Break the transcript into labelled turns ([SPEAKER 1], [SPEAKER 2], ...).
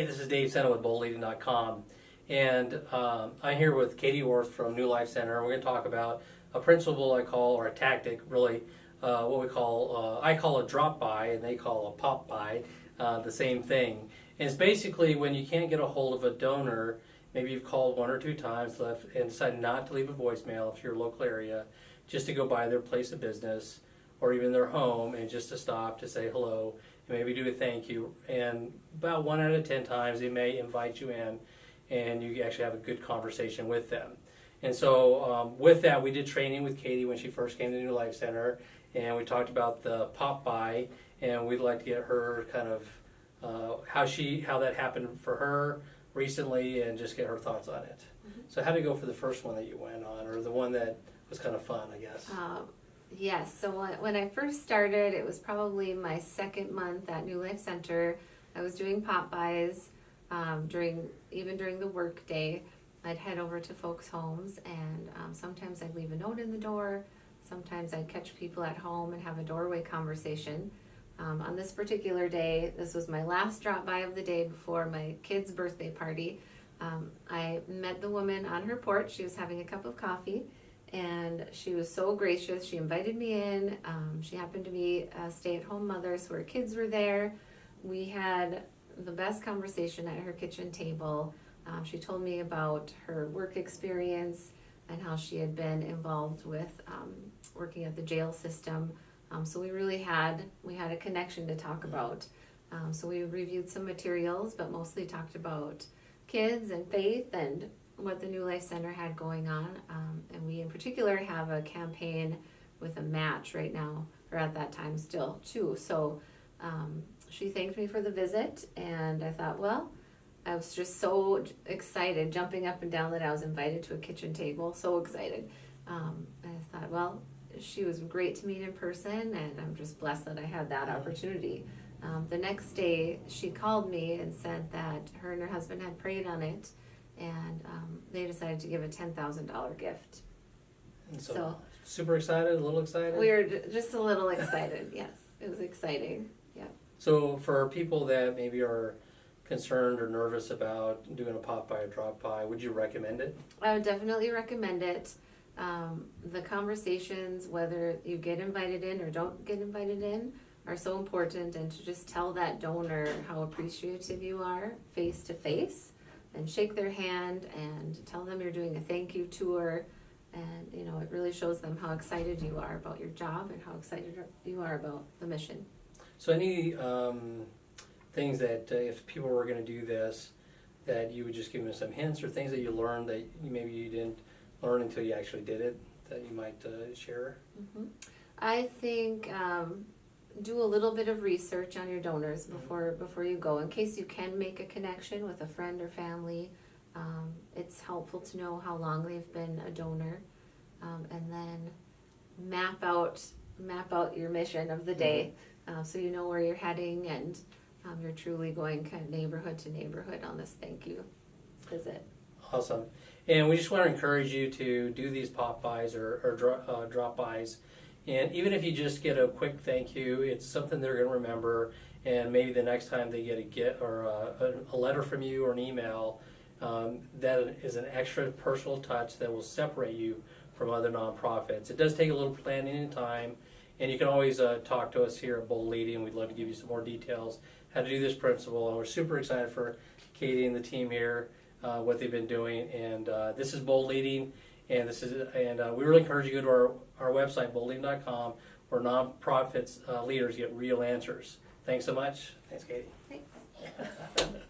[SPEAKER 1] Hey, this is Dave Sena with boldleading.com, and I'm here with Katie Worth from New Life Center. We're going to talk about a principle I call, or a tactic, really, what we call, I call a drop by, and they call a pop by, the same thing. And it's basically when you can't get a hold of a donor, maybe you've called one or two times left and decided not to leave a voicemail if you're local area, just to go by their place of business or even their home and just to stop to say hello and maybe do a thank you. And about 1 out of 10 times they may invite you in and you actually have a good conversation with them. And so with that, we did training with Katie when she first came to the New Life Center, and we talked about the pop by, and we'd like to get her kind of how that happened for her recently and just get her thoughts on it. Mm-hmm. So how did it go for the first one that you went on, or the one that was kind of fun, I guess?
[SPEAKER 2] Yes, so when I first started, it was probably my second month at New Life Center. I was doing pop-bys during the work day. I'd head over to folks' homes, and sometimes I'd leave a note in the door. Sometimes I'd catch people at home and have a doorway conversation. On this particular day, this was my last drop-by of the day before my kid's birthday party. I met the woman on her porch. She was having a cup of coffee, and she was so gracious. She invited me in. She happened to be a stay-at-home mother, so her kids were there. We had the best conversation at her kitchen table. She told me about her work experience and how she had been involved with working at the jail system. So we had a connection to talk about. So we reviewed some materials, but mostly talked about kids and faith and what the New Life Center had going on. And we in particular have a campaign with a match right now, or at that time still too. So she thanked me for the visit, and I thought, well, I was just so excited, jumping up and down that I was invited to a kitchen table, so excited. And I thought, well, she was great to meet in person, and I'm just blessed that I had that opportunity. The next day, she called me and said that her and her husband had prayed on it, and they decided to give a $10,000 gift.
[SPEAKER 1] And so super excited, a little excited?
[SPEAKER 2] We were just a little excited, yes. It was exciting, yeah.
[SPEAKER 1] So for people that maybe are concerned or nervous about doing a pop-by or drop-by, would you recommend it?
[SPEAKER 2] I would definitely recommend it. The conversations, whether you get invited in or don't get invited in, are so important, and to just tell that donor how appreciative you are face to face, and shake their hand and tell them you're doing a thank you tour, and it really shows them how excited you are about your job and how excited you are about the mission.
[SPEAKER 1] So any things that if people were going to do this, that you would just give them some hints, or things that you learned that maybe you didn't learn until you actually did it, that you might share? Mm-hmm.
[SPEAKER 2] I think do a little bit of research on your donors before you go, in case you can make a connection with a friend or family. It's helpful to know how long they've been a donor, and then map out your mission of the day, so you know where you're heading, and you're truly going kind of neighborhood to neighborhood on this thank you visit.
[SPEAKER 1] Awesome. And we just want to encourage you to do these pop-bys or drop-bys. And even if you just get a quick thank you, it's something they're going to remember. And maybe the next time they get a gift or a letter from you or an email, that is an extra personal touch that will separate you from other nonprofits. It does take a little planning and time. And you can always talk to us here at Bold Leading. We'd love to give you some more details how to do this principle. And we're super excited for Katie and the team here, what they've been doing. And this is Bold Leading, and we really encourage you to go to our website, boldleading.com, where nonprofits leaders get real answers. Thanks so much. Thanks, Katie.
[SPEAKER 2] Thanks.